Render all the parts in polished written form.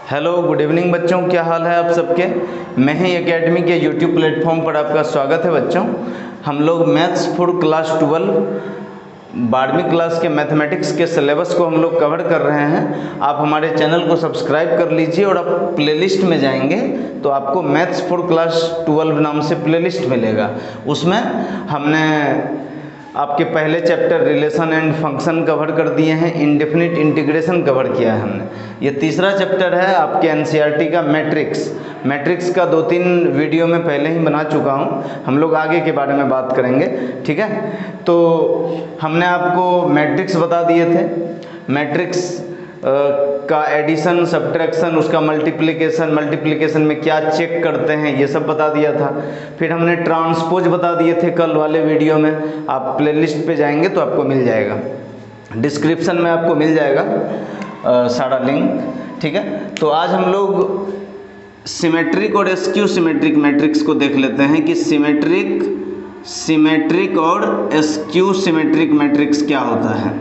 Hello good evening बच्चों, क्या हाल है आप सबके। मैं ही एकेडमी के यूट्यूब प्लेटफॉर्म पर आपका स्वागत है बच्चों। हम लोग मैथ्स फॉर क्लास 12 12वीं क्लास के मैथमेटिक्स के सिलेबस को हम लोग कवर कर रहे हैं। आप हमारे चैनल को सब्सक्राइब कर लीजिए और आप प्लेलिस्ट में जाएंगे तो आपको मैथ्स फॉर क्लास 12 नाम से प्लेलिस्ट मिलेगा। उसमें हमने आपके पहले chapter relation and function cover कर दिए हैं, इंडेफिनिट इंटीग्रेशन कवर किया है हमने। ये तीसरा चैप्टर है आपके एनसीईआरटी का मैट्रिक्स का 2-3 वीडियो में पहले ही बना चुका हूँ। हम लोग आगे के बारे में बात करेंगे, ठीक है। तो हमने आपको मैट्रिक्स बता दिए थे, मैट्रिक्स का एडिशन सब्ट्रैक्शन, उसका मल्टीप्लिकेशन में क्या चेक करते हैं ये सब बता दिया था। फिर हमने ट्रांसपोज बता दिए थे कल वाले वीडियो में। आप प्लेलिस्ट पे जाएंगे तो आपको मिल जाएगा, डिस्क्रिप्शन में आपको मिल जाएगा सारा लिंक, ठीक है। तो आज हम लोग सिमेट्रिक और स्क्यू सिमेट्रिक मैट्रिक्स को देख लेते हैं कि सिमेट्रिक और स्क्यू सिमेट्रिक मैट्रिक्स क्या होता है।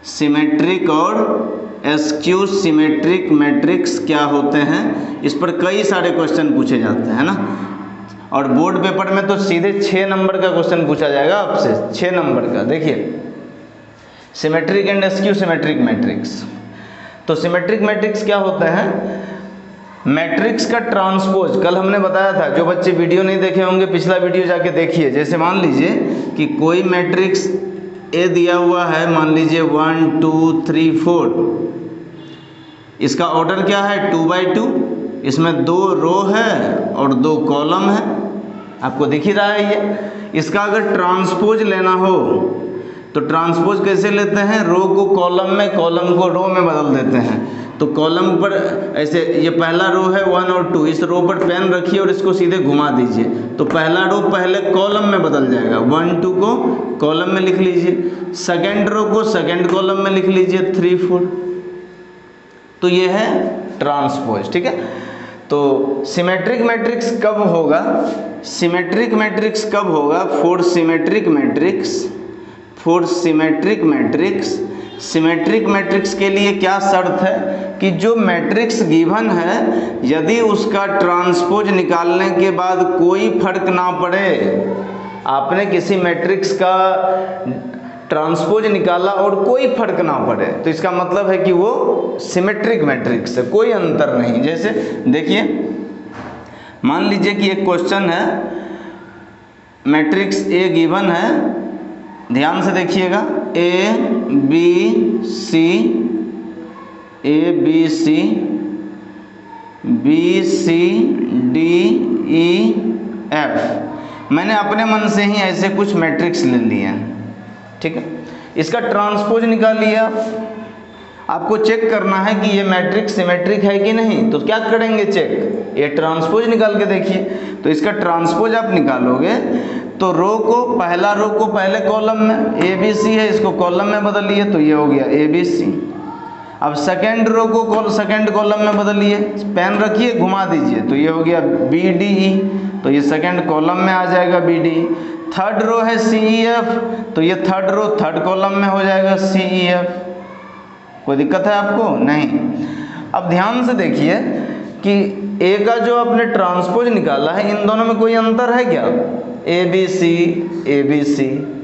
सिमेट्रिक और स्क्यू सिमेट्रिक मैट्रिक्स क्या होते हैं, इस पर कई सारे क्वेश्चन पूछे जाते हैं ना। और बोर्ड पेपर में तो सीधे 6 नंबर का क्वेश्चन पूछा जाएगा आपसे, 6 नंबर का। देखिए, symmetric and skew symmetric matrix. तो सिमेट्रिक मैट्रिक्स क्या होता है, मैट्रिक्स का ट्रांसपोज। कल हमने बताया था, जो बच्चे वीडियो नहीं देखे होंगे पिछला वीडियो जाके देखिए। जैसे मान लीजिए कि कोई मैट्रिक्स ए दिया हुआ है, मान लीजिए 1 2 3 4। इसका ऑर्डर क्या है, 2x2। इसमें 2 रो है और 2 कॉलम है, आपको दिख ही रहा है ये। इसका अगर ट्रांसपोज लेना हो तो ट्रांसपोज कैसे लेते हैं, रो को कॉलम में, कॉलम को रो में बदल देते हैं। तो कॉलम पर ऐसे, ये पहला रो है 1 और 2, इस रो पर पेन रखिए और इसको सीधे घुमा दीजिए तो पहला रो पहले कॉलम में बदल जाएगा। 1 2 को कॉलम में लिख लीजिए, सेकेंड रो को सेकेंड कॉलम में लिख लीजिए 3 4। तो ये है ट्रांसपोज, ठीक है। तो सिमेट्रिक मैट्रिक्स कब होगा, सिमेट्रिक मैट्रिक्स कब होगा, for symmetric matrix. Symmetric matrix के लिए क्या शर्त है कि जो मैट्रिक्स गिवन है, यदि उसका ट्रांसपोज निकालने के बाद कोई फर्क ना पड़े। आपने किसी मैट्रिक्स का ट्रांसपोज निकाला और कोई फर्क ना पड़े तो इसका मतलब है कि वो सिमेट्रिक मैट्रिक्स है, कोई अंतर नहीं। जैसे देखिए, मान लीजिए कि एक क्वेश्चन है, मैट्रिक्स ए गिवन है, ध्यान से देखिएगा, A B C D E F. मैंने अपने मन से ही ऐसे कुछ मैट्रिक्स ले लिए हैं, ठीक है। इसका ट्रांसपोज निकाल लिया। आपको चेक करना है कि ये मैट्रिक्स सिमेट्रिक है कि नहीं, तो क्या करेंगे चेक, ये ट्रांसपोज निकाल के देखिए। तो इसका ट्रांसपोज आप निकालोगे तो रो को, पहला रो को पहले कॉलम में, ए बी सी है, इसको कॉलम में बदलिए तो ये हो गया ए बी सी। अब सेकेंड रो को सेकेंड कॉलम में बदलिए, पेन रखिए घुमा दीजिए तो ये हो गया बी डी ई, तो ये सेकेंड कॉलम में आ जाएगा बी डी। थर्ड रो है सी ई एफ, तो ये थर्ड रो थर्ड कॉलम में हो जाएगा सी ई एफ। कोई दिक्कत है आपको, नहीं। अब ध्यान से देखिए कि ए का जो आपने ट्रांसपोज निकाला है, इन दोनों में कोई अंतर है क्या, A B C,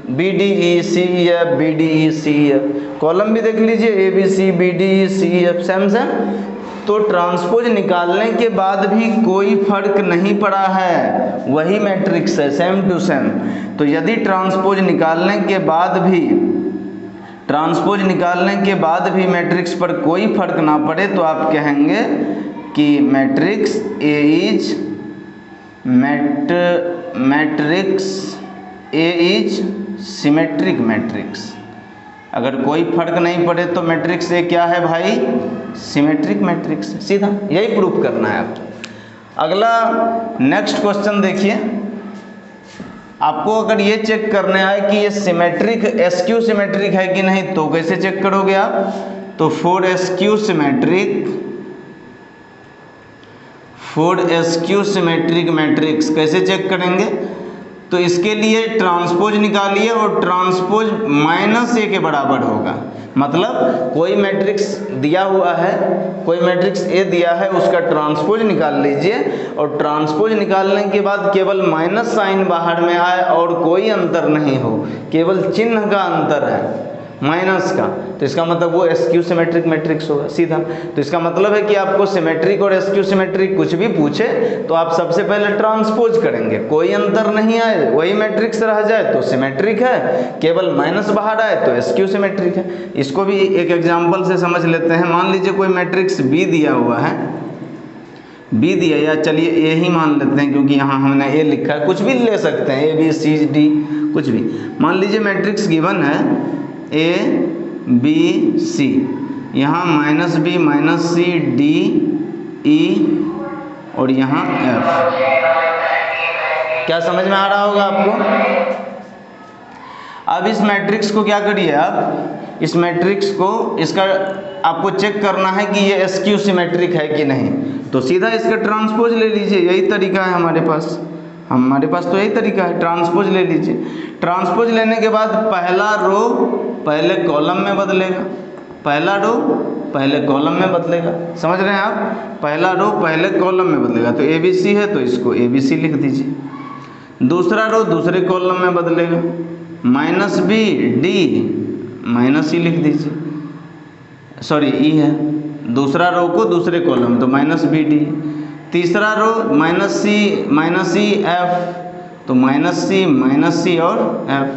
B D E C E F, B D E C E F. Column भी देख लीजिए, A B C B D E C E F, same. तो ट्रांसपोज निकालने के बाद भी कोई फर्क नहीं पड़ा है, वही मैट्रिक्स है, सेम टू सेम। तो यदि ट्रांसपोज निकालने के बाद भी मैट्रिक्स पर कोई फर्क ना पड़े तो आप कहेंगे कि matrix A is symmetric matrix. अगर कोई फर्क नहीं पड़े तो मैट्रिक्स ए क्या है भाई, सिमेट्रिक मैट्रिक्स। सीधा यही प्रूफ करना है आपको। अगला नेक्स्ट क्वेश्चन देखिए, आपको अगर ये चेक करना है कि ये सिमेट्रिक स्क्यू सिमेट्रिक है कि नहीं, तो कैसे चेक करोगे आप, तो फॉर स्क्यू सिमेट्रिक मैट्रिक्स कैसे चेक करेंगे, तो इसके लिए ट्रांसपोज निकालिए और ट्रांसपोज -a के बराबर होगा। मतलब कोई मैट्रिक्स दिया हुआ है, कोई मैट्रिक्स ए दिया है, उसका ट्रांसपोज निकाल लीजिए और ट्रांसपोज निकालने के बाद केवल माइनस साइन बाहर में आए और कोई अंतर नहीं हो, केवल चिन्ह का अंतर है माइनस का, तो इसका मतलब वो एसक्यू सिमेट्रिक मैट्रिक्स होगा सीधा। तो इसका मतलब है कि आपको सिमेट्रिक और एसक्यू सिमेट्रिक कुछ भी पूछे तो आप सबसे पहले ट्रांसपोज करेंगे, कोई अंतर नहीं आए वही मैट्रिक्स रह जाए तो सिमेट्रिक है, केवल माइनस बाहर आए तो एसक्यू सिमेट्रिक है। इसको भी एक एग्जाम्पल से समझ लेते हैं। मान लीजिए कोई मैट्रिक्स बी दिया हुआ है, बी दिया, या चलिए ए ही मान लेते हैं क्योंकि यहाँ हमने ए लिखा है, कुछ भी ले सकते हैं, ए बी सी डी कुछ भी। मान लीजिए मैट्रिक्स गिवन है ए बी सी, यहाँ -b -c d e और यहाँ f। क्या समझ में आ रहा होगा आपको? अब इस मैट्रिक्स को क्या करिए आप, इस मैट्रिक्स को इसका आपको चेक करना है कि ये एसक्यू सिमेट्रिक है कि नहीं, तो सीधा इसका ट्रांसपोज ले लीजिए, यही तरीका है हमारे पास तो यही तरीका है, ट्रांसपोज ले लीजिए। ट्रांसपोज लेने के बाद पहला रो पहले कॉलम में बदलेगा, पहला रो पहले कॉलम में बदलेगा, समझ रहे हैं आप? पहला रो पहले कॉलम में बदलेगा, तो ए बी सी है तो इसको ए बी सी लिख दीजिए। दूसरा रो दूसरे कॉलम में बदलेगा, -b d -e लिख दीजिए, सॉरी ई है, दूसरा रो को दूसरे कॉलम में तो -b d। तीसरा रो -c f, तो -c और f,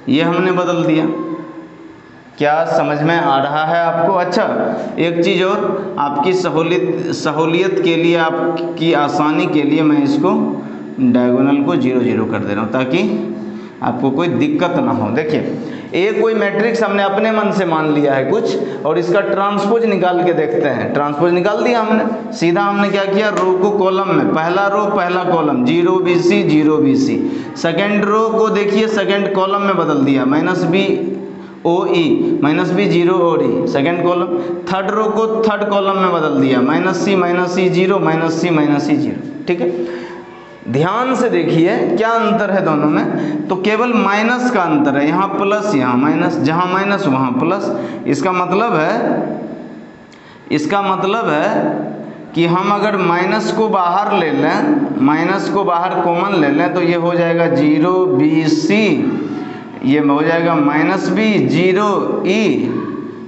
ये हमने बदल दिया। क्या समझ में आ रहा है आपको? अच्छा, एक चीज़ और, आपकी सहूलियत के लिए, आपकी आसानी के लिए मैं इसको डायगोनल को 0 0 कर दे रहा हूँ ताकि आपको कोई दिक्कत ना हो। देखिए, ए कोई मैट्रिक्स हमने अपने मन से मान लिया है कुछ, और इसका ट्रांसपोज निकाल के देखते हैं। ट्रांसपोज निकाल दिया हमने, सीधा हमने क्या किया, रो को कॉलम में, पहला रो पहला column 0 BC 0 BC। Second row को देखिए सेकेंड कॉलम में बदल दिया, -b OE -b 0 और e, second column. Third row को थर्ड कॉलम में बदल दिया, -c -e 0 -c -e 0। ठीक है, ध्यान से देखिए क्या अंतर है दोनों में, तो केवल माइनस का अंतर है, यहाँ प्लस यहाँ माइनस, जहाँ माइनस वहाँ प्लस। इसका मतलब है कि हम अगर माइनस को बाहर ले लें, माइनस को बाहर कॉमन ले लें, तो ये हो जाएगा 0 BC, ये हो जाएगा -b 0 E,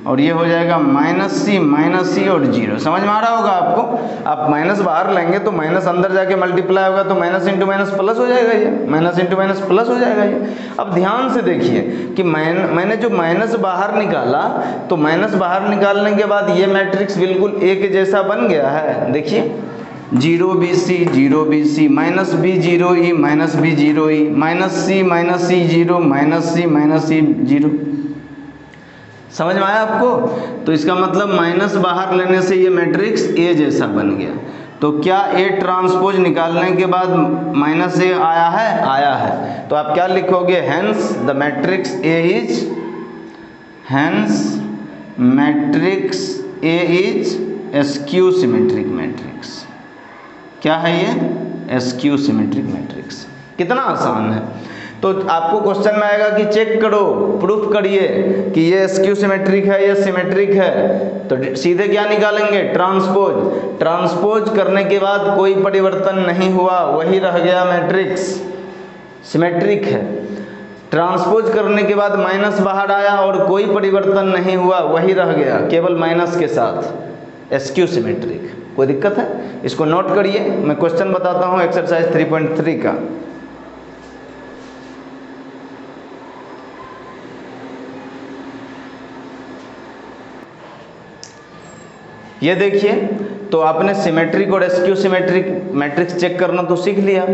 और ये हो जाएगा -c और 0। समझ में आ रहा होगा आपको? आप माइनस बाहर लेंगे तो माइनस अंदर जाके मल्टीप्लाई होगा, तो माइनस इंटू माइनस प्लस हो जाएगा, ये माइनस इंटू माइनस प्लस हो जाएगा ये। अब ध्यान से देखिए कि मैंने जो माइनस बाहर निकाला, तो माइनस बाहर निकालने के बाद ये मैट्रिक्स बिल्कुल ए के जैसा बन गया है। देखिए 0 BC 0 BC, -b 0 E -b 0 E, -c -e 0 -c -e 0। समझ में आया आपको? तो इसका मतलब माइनस बाहर लेने से ये मैट्रिक्स ए जैसा बन गया। तो क्या ए ट्रांसपोज निकालने के बाद -a आया है? आया है। तो आप क्या लिखोगे? Hence the matrix A is skew symmetric matrix. क्या है ये? Skew symmetric matrix. कितना आसान है। तो आपको क्वेश्चन में आएगा कि चेक करो, प्रूफ करिए कि ये एसक्यू सिमेट्रिक है, ये सिमेट्रिक है, तो सीधे क्या निकालेंगे? ट्रांसपोज। ट्रांसपोज करने के बाद कोई परिवर्तन नहीं हुआ, वही रह गया मैट्रिक्स, सिमेट्रिक है। ट्रांसपोज करने के बाद माइनस बाहर आया और कोई परिवर्तन नहीं हुआ, वही रह गया केवल माइनस के साथ, एसक्यू सिमेट्रिक। कोई दिक्कत है? इसको नोट करिए। मैं क्वेश्चन बताता हूँ एक्सरसाइज 3.3 का। ये देखिए, तो आपने सिमेट्रिक और एसक्यू सिमेट्रिक मैट्रिक्स चेक करना तो सीख लिया।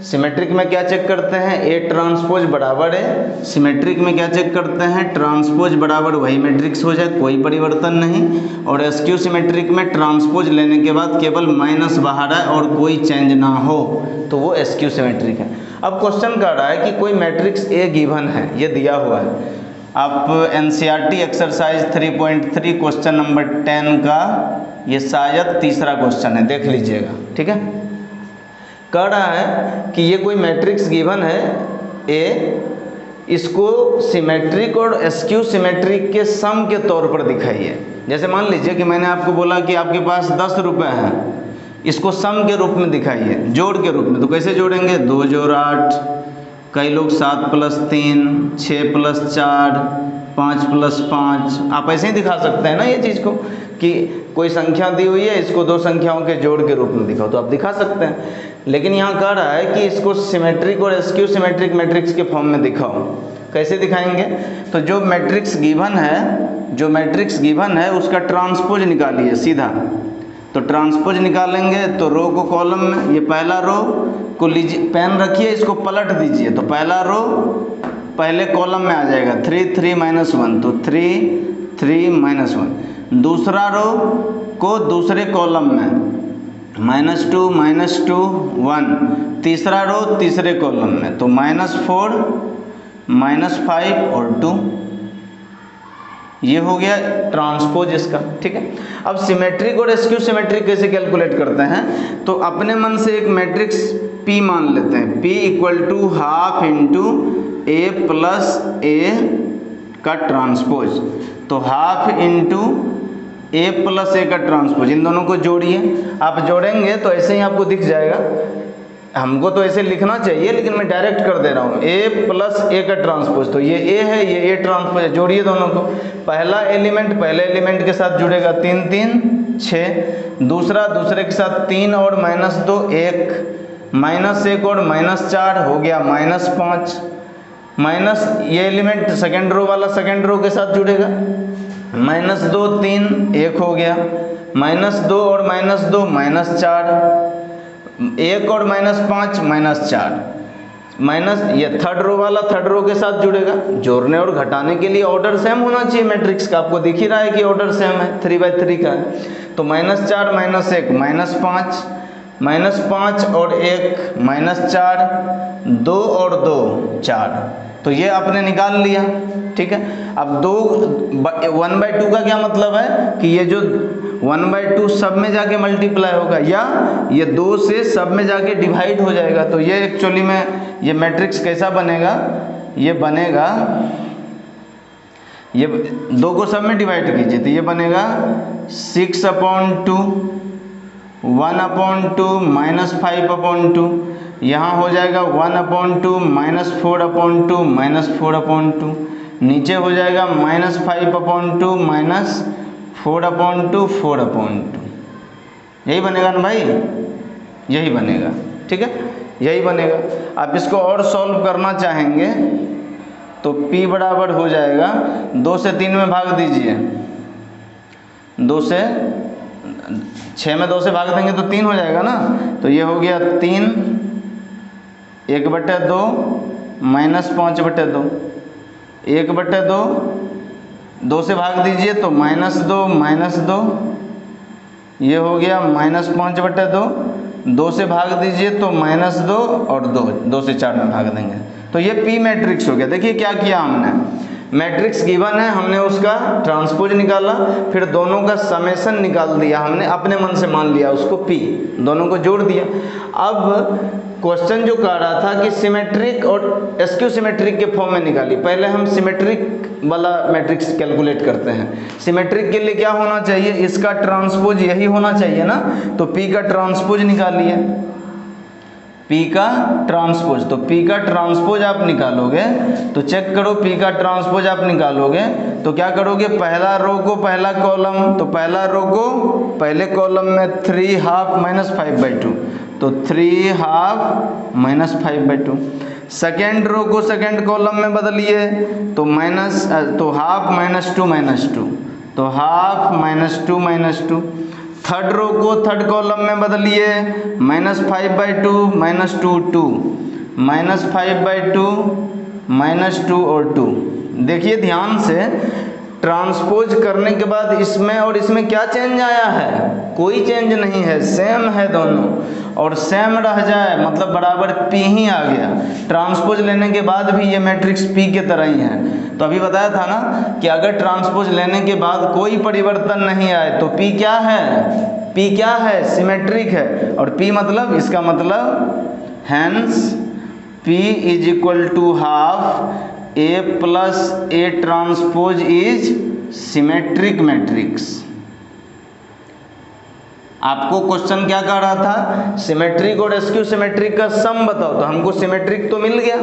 सिमेट्रिक में क्या चेक करते हैं? ए ट्रांसपोज बराबर है। सिमेट्रिक में क्या चेक करते हैं? ट्रांसपोज बराबर वही मैट्रिक्स हो जाए, कोई परिवर्तन नहीं। और एसक्यू सिमेट्रिक में ट्रांसपोज लेने के बाद केवल माइनस बाहर आए और कोई चेंज ना हो, तो वो एसक्यू सिमेट्रिक है। अब क्वेश्चन कर रहा है कि कोई मैट्रिक्स ए गिवन है, ये दिया हुआ है। आप NCERT एक्सरसाइज 3.3 क्वेश्चन नंबर 10 का ये शायद तीसरा क्वेश्चन है, देख लीजिएगा। ठीक है, कह रहा है कि ये कोई मैट्रिक्स गिवन है ए, इसको सिमेट्रिक और एस्क्यू सिमेट्रिक के सम के तौर पर दिखाइए। जैसे मान लीजिए कि मैंने आपको बोला कि आपके पास 10 रुपये हैं, इसको सम के रूप में दिखाइए, जोड़ के रूप में। तो कैसे जोड़ेंगे? 2 जोड़ 8, कई लोग 7 + 3, 6 + 4, 5 + 5, आप ऐसे ही दिखा सकते हैं ना ये चीज़ को, कि कोई संख्या दी हुई है, इसको दो संख्याओं के जोड़ के रूप में दिखाओ, तो आप दिखा सकते हैं। लेकिन यहाँ कह रहा है कि इसको सिमेट्रिक और एस्क्यू सिमेट्रिक मैट्रिक्स के फॉर्म में दिखाओ। कैसे दिखाएंगे? तो जो मैट्रिक्स गिवन है उसका ट्रांसपोज निकालिए सीधा। तो ट्रांसपोज निकालेंगे तो रो को कॉलम में, ये पहला रो को लीजिए, पेन रखिए, इसको पलट दीजिए, तो पहला रो पहले कॉलम में आ जाएगा 3 3 -1, तो 3 3 -1। दूसरा रो को दूसरे कॉलम में -2 -2 1। तीसरा रो तीसरे कॉलम में, तो -4 -5 और 2। ये हो गया ट्रांसपोज इसका, ठीक है। अब सिमेट्रिक और एस्क्यू सिमेट्रिक कैसे कैलकुलेट करते हैं? तो अपने मन से एक मैट्रिक्स P मान लेते हैं, P = ½ × A + A का ट्रांसपोज। तो ½ × A + A का ट्रांसपोज, इन दोनों को जोड़िए। आप जोड़ेंगे तो ऐसे ही आपको दिख जाएगा। हमको तो ऐसे लिखना चाहिए, लेकिन मैं डायरेक्ट कर दे रहा हूँ, A + A का ट्रांसपोज। तो ये A है, ये A ट्रांसपोज है, जोड़िए दोनों को। पहला एलिमेंट पहले एलिमेंट के साथ जुड़ेगा, 3 3 6। दूसरा दूसरे के साथ 3 और -2 1, -1 और -4 हो गया -5। माइनस ये एलिमेंट सेकेंड रो वाला सेकेंड रो के साथ जुड़ेगा, -2 3 1 हो गया, -2 और -2 -4, 1 और -5 -4, माइनस ये थर्ड रो वाला थर्ड रो के साथ जुड़ेगा। जोड़ने और घटाने के लिए ऑर्डर सेम होना चाहिए मैट्रिक्स का, आपको दिख ही रहा है कि ऑर्डर सेम है, 3/3 का है। तो -4 -1 -5 और 1 -4, 2 और 2 4, तो ये आपने निकाल लिया, ठीक है। अब 1/2 का क्या मतलब है कि ये जो 1/2 सब में जाके मल्टीप्लाई होगा, या ये 2 से सब में जाके डिवाइड हो जाएगा। तो ये एक्चुअली में ये मैट्रिक्स कैसा बनेगा, ये बनेगा, ये 2 को सब में डिवाइड कीजिए तो ये बनेगा 6/2, 1/2 -5/2, यहाँ हो जाएगा 1/2 -4/2 -4/2, नीचे हो जाएगा -5/2 -4/2 4/2। यही बनेगा ना भाई, यही बनेगा, ठीक है, यही बनेगा। आप इसको और सॉल्व करना चाहेंगे तो P बराबर हो जाएगा 2 से 3 में भाग दीजिए, 2 से 6 में 2 से भाग देंगे तो 3 हो जाएगा ना। तो ये हो गया 3 1/2 -5/2, 1/2, 2 से भाग दीजिए तो -2, ये हो गया -5/2, 2 से भाग दीजिए तो -2 और 2 से 4 में भाग देंगे तो ये P मैट्रिक्स हो गया। देखिए क्या किया हमने, मैट्रिक्स गिवन है, हमने उसका ट्रांसपोज निकाला, फिर दोनों का समेशन निकाल दिया हमने, अपने मन से मान लिया उसको P, दोनों को जोड़ दिया। अब क्वेश्चन जो कह रहा था कि सिमेट्रिक और एस्क्यू सिमेट्रिक के फॉर्म में निकाली, पहले हम सिमेट्रिक वाला मैट्रिक्स कैलकुलेट करते हैं। सिमेट्रिक के लिए क्या होना चाहिए, इसका ट्रांसपोज यही होना चाहिए ना, तो P का ट्रांसपोज निकालिए, P का ट्रांसपोज। तो P का ट्रांसपोज आप निकालोगे तो चेक करो, P का ट्रांसपोज आप निकालोगे तो क्या करोगे, पहला रो को पहला कॉलम, तो पहला रो को पहले कॉलम में 3/2 -5/2, तो 3/2 -5/2। सेकेंड रो को सेकेंड कॉलम में बदलिए तो ½ -2, तो ½ -2। थर्ड रो को थर्ड कॉलम में बदलिए -5/2 -2 2, -5/2 -2 और 2। देखिए ध्यान से, ट्रांसपोज करने के बाद इसमें और इसमें क्या चेंज आया है, कोई चेंज नहीं है, सेम है दोनों, और सेम रह जाए मतलब बराबर P ही आ गया। ट्रांसपोज लेने के बाद भी ये मैट्रिक्स P के तरह ही है। तो अभी बताया था ना कि अगर ट्रांसपोज लेने के बाद कोई परिवर्तन नहीं आए तो P क्या है, P क्या है, सिमेट्रिक है, और P मतलब इसका मतलब hence P is equal to half A plus A transpose is symmetric matrix. आपको क्वेश्चन क्या कह रहा था, सिमेट्रिक और एसक्यू सिमेट्रिक का सम बताओ, तो हमको सिमेट्रिक तो मिल गया,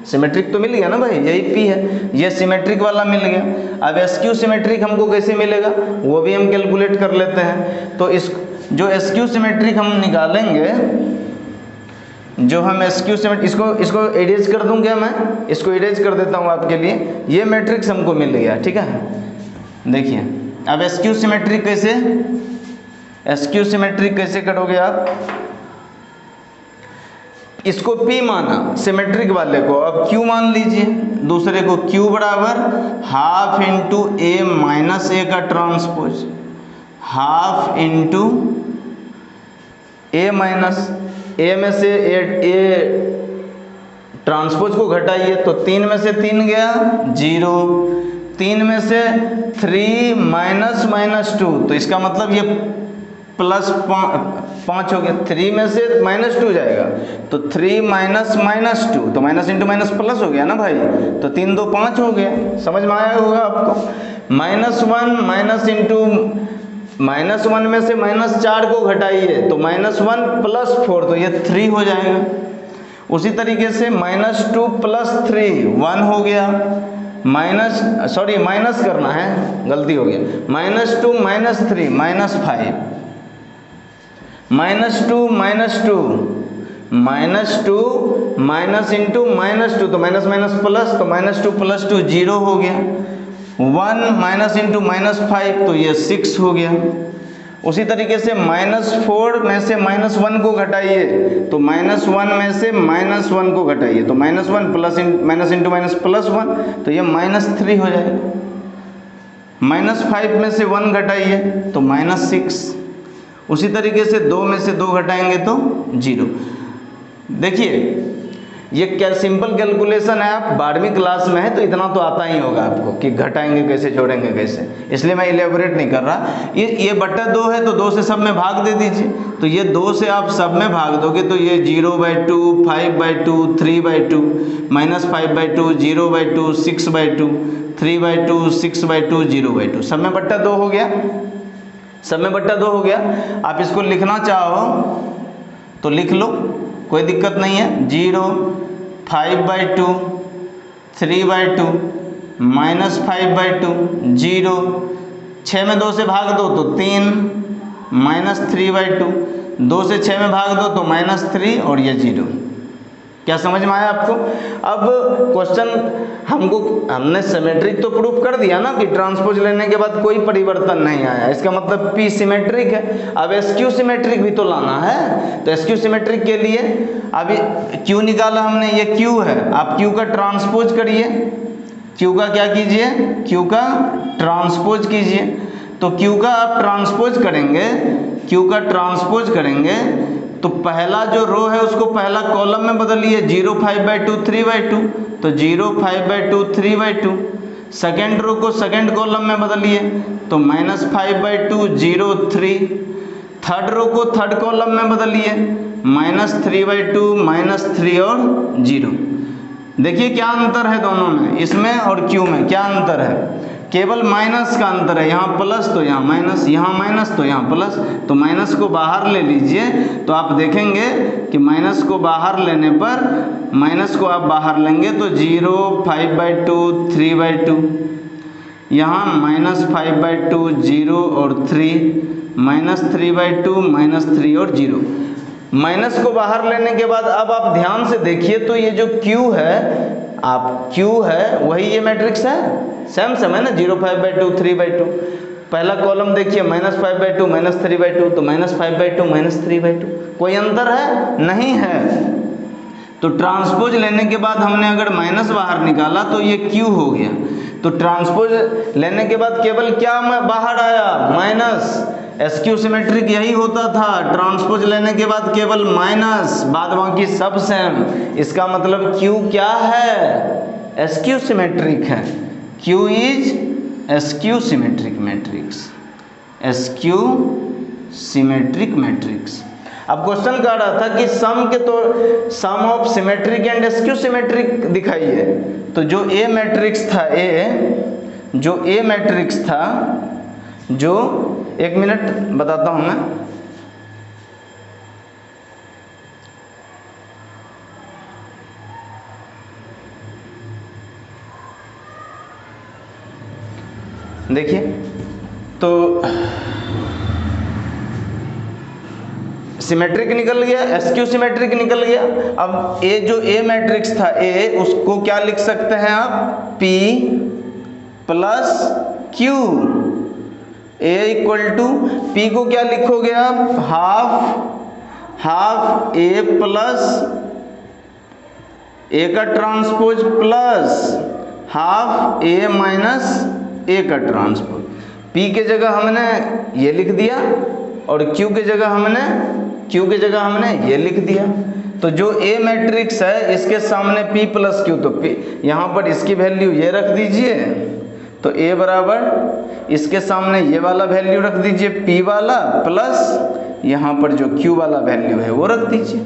सिमेट्रिक तो मिल गया ना भाई, यही P है, ये सिमेट्रिक वाला मिल गया। अब एसक्यू सिमेट्रिक हमको कैसे मिलेगा वो भी हम कैलकुलेट कर लेते हैं। तो इस जो एसक्यू सिमेट्रिक हम निकालेंगे, जो हम एसक्यू सिमेट्रिक, इसको इरेज कर दूं क्या, मैं इसको इरेज कर देता हूं आपके लिए। ये मैट्रिक्स हमको मिल गया, ठीक है। देखिए अब एसक्यू सिमेट्रिक कैसे, एसक्यू सिमेट्रिक कैसे करोगे आप, इसको P माना सिमेट्रिक वाले को, अब Q मान लीजिए दूसरे को, Q बराबर half into A minus A का transpose, half into A minus A में से A ट्रांसपोज को घटाइए, तो 3 में से 3 गया 0, 3 में से 3 माइनस माइनस 2, तो इसका मतलब ये प्लस 5 हो गया, 3 में से माइनस 2 जाएगा, तो 3 माइनस माइनस 2, तो माइनस इंटू माइनस प्लस हो गया ना भाई, तो 3 2 5 हो गया, समझ में आया होगा आपको। -1 माइनस इंटू -1 में से -4 को घटाइए, तो -1 प्लस 4, तो ये 3 हो जाएगा। उसी तरीके से -2 प्लस 3 1 हो गया, माइनस करना है, गलती हो गया, -2 माइनस 3 -5, -2 माइनस इंटू -2, तो माइनस माइनस प्लस, तो -2 प्लस 2 0 हो गया, 1 माइनस इंटू -5, तो ये 6 हो गया। उसी तरीके से -4 में से -1 को घटाइए, तो -1 में से -1 को घटाइए, तो -1 plus minus into minus plus 1, तो ये -3 हो जाएगा। -5 में से 1 घटाइए, तो -6। उसी तरीके से 2 में से 2 घटाएंगे तो 0। देखिए ये क्या सिंपल कैलकुलेशन है, आप 12वीं क्लास में है तो इतना तो आता ही होगा आपको कि घटाएंगे कैसे, जोड़ेंगे कैसे, इसलिए मैं इलेबोरेट नहीं कर रहा। ये बटा 2 है, तो 2 से सब में भाग दे दीजिए, तो ये 2 से आप सब में भाग दोगे तो ये 0/2, 5/2, 3/2, -5/2, 0/2, 6/2, 3/2, 6/2, 0/2, सब में बटा 2 हो गया, सब में बटा 2 हो गया। आप इसको लिखना चाहो तो लिख लो, कोई दिक्कत नहीं है। 0, 5/2, 3/2, -5/2, 0, 6 में 2 से भाग दो तो 3, -3/2, 2 से 6 में भाग दो तो -3, और ये 0। क्या समझ में आया आपको। अब क्वेश्चन हमने सिमेट्रिक तो प्रूफ कर दिया ना कि ट्रांसपोज लेने के बाद कोई परिवर्तन नहीं आया, इसका मतलब P सिमेट्रिक है। अब एसक्यू सिमेट्रिक भी तो लाना है, तो एसक्यू सिमेट्रिक के लिए अभी Q निकाला हमने, ये Q है, आप Q का ट्रांसपोज करिए, Q का क्या कीजिए, Q का ट्रांसपोज कीजिए। तो Q का आप ट्रांसपोज करेंगे, Q का ट्रांसपोज करेंगे तो पहला जो रो है उसको पहला कॉलम में बदलिए, 0, 5/2, 3/2, तो 0, 5/2, 3/2। सेकेंड रो को सेकेंड कॉलम में बदलिए, तो -5/2, 0, 3। थर्ड रो को थर्ड कॉलम में बदलिए, -3/2, -3 और 0। देखिए क्या अंतर है दोनों में, इसमें और Q में क्या अंतर है, केवल माइनस का अंतर है, यहाँ प्लस तो यहाँ माइनस, यहाँ माइनस तो यहाँ प्लस। तो माइनस को बाहर ले लीजिए, तो आप देखेंगे कि माइनस को बाहर लेने पर, माइनस को आप बाहर लेंगे तो 0, 5/2, 3/2, यहाँ -5/2, 0 और 3, -3/2, -3 और 0। माइनस को बाहर लेने के बाद अब आप ध्यान से देखिए तो ये जो Q है, आप Q है वही ये मैट्रिक्स है, सेम है ना, 0, 5/2, 3/2। पहला कॉलम देखिए -5/2, -3/2, तो -5/2, -3/2, कोई अंतर है नहीं है। तो ट्रांसपोज लेने के बाद हमने अगर माइनस बाहर निकाला तो ये Q हो गया। तो ट्रांसपोज लेने के बाद केवल क्या बाहर आया, माइनस। एसक्यू सिमेट्रिक यही होता था, ट्रांसपोज लेने के बाद केवल माइनस, बाद बाकी सब सेम। इसका मतलब Q क्या है, एसक्यू सिमेट्रिक है। Q is skew symmetric matrix, skew symmetric matrix. अब क्वेश्चन कह रहा था कि sum of symmetric and skew symmetric दिखाइए। तो जो ए मैट्रिक्स था जो एक मिनट बताता हूं मैं। देखिए तो सिमेट्रिक निकल गया, एस्क्यू सिमेट्रिक निकल गया। अब ए मैट्रिक्स था उसको क्या लिख सकते हैं आप, P plus Q। A equal to P को क्या लिखोगे आप, हाफ ए प्लस ए का ट्रांसपोज प्लस हाफ ए माइनस ए का ट्रांसपोज। P के जगह हमने ये लिख दिया और Q के जगह हमने ये लिख दिया। तो जो A मैट्रिक्स है इसके सामने P प्लस Q, तो P यहाँ पर इसकी वैल्यू ये रख दीजिए, तो A बराबर इसके सामने ये वाला वैल्यू रख दीजिए P वाला, प्लस यहाँ पर जो Q वाला वैल्यू है वो रख दीजिए।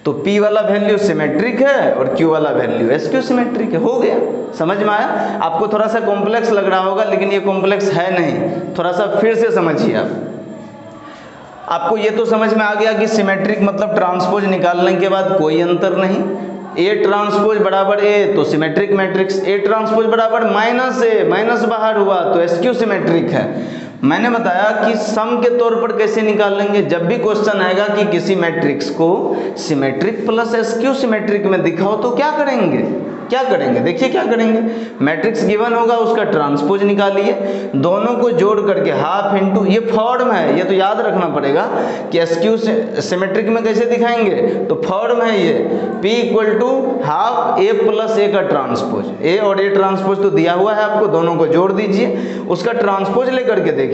तो P वाला वैल्यू सिमेट्रिक है और Q वाला वैल्यू एस्क्यू सिमेट्रिक है। हो गया, समझ में आया? आपको थोड़ा सा कॉम्प्लेक्स लग रहा होगा लेकिन ये कॉम्प्लेक्स है नहीं, थोड़ा सा फिर से समझिए आप। आपको ये तो समझ में आ गया कि सिमेट्रिक मतलब ट्रांसपोज निकालने के बाद कोई अंतर नहीं। ए ट्रांसपोज बराबर ए तो सिमेट्रिक मैट्रिक्स, ए ट्रांसपोज बराबर माइनस ए, माइनस बाहर हुआ तो एस्क्यू सिमेट्रिक है। मैंने बताया कि सम के तौर पर कैसे निकालेंगे। जब भी क्वेश्चन आएगा कि किसी मैट्रिक्स को सिमेट्रिक प्लस एस्क्यू सिमेट्रिक में दिखाओ तो क्या करेंगे, देखिए क्या करेंगे। मैट्रिक्स गिवन होगा उसका ट्रांसपोज निकालिए, दोनों को जोड़ करके हाफ इंटू, ये फॉर्म है, ये तो याद रखना पड़ेगा कि एस्क्यू सिमेट्रिक में कैसे दिखाएंगे। तो फॉर्म है ये P equal to half A plus A का ट्रांसपोज। ए और ए ट्रांसपोज तो दिया हुआ है आपको, दोनों को जोड़ दीजिए, उसका ट्रांसपोज लेकर के देखिए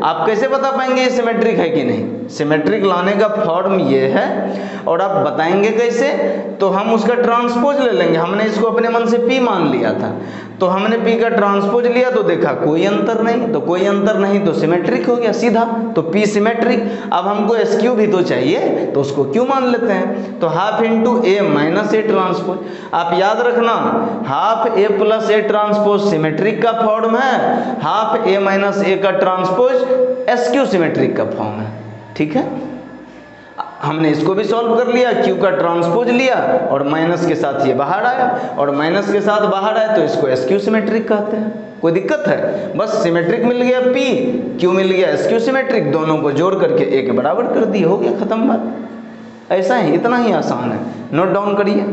आप कैसे बता पाएंगे ये सिमेट्रिक है कि नहीं। सिमेट्रिक लाने का फॉर्म ये है और आप बताएंगे कैसे, तो हम उसका ट्रांसपोज ले लेंगे। हमने इसको अपने मन से P मान लिया था, तो हमने P का ट्रांसपोज लिया तो देखा कोई अंतर नहीं, तो सिमेट्रिक हो गया सीधा, तो P सिमेट्रिक। अब हमको एस्क्यू भी तो चाहिए तो उसको Q मान लेते हैं, तो half into A minus A transpose. आप याद रखना half A plus A transpose symmetric का फॉर्म है, हाफ ए माइनस ए का ट्रांसपोज एस्क्यू सिमेट्रिक का फॉर्म है। ठीक है, हमने इसको भी सॉल्व कर लिया, Q का ट्रांसपोज लिया और माइनस के साथ ये बाहर आया, और माइनस के साथ बाहर आया तो इसको एस्क्यू सिमेट्रिक कहते हैं। कोई दिक्कत है? बस सिमेट्रिक मिल गया P, Q मिल गया एस्क्यू सिमेट्रिक, दोनों को जोड़ करके A के बराबर कर दिए, हो गया खत्म बात। ऐसा ही, इतना ही आसान है, नोट डाउन करिए।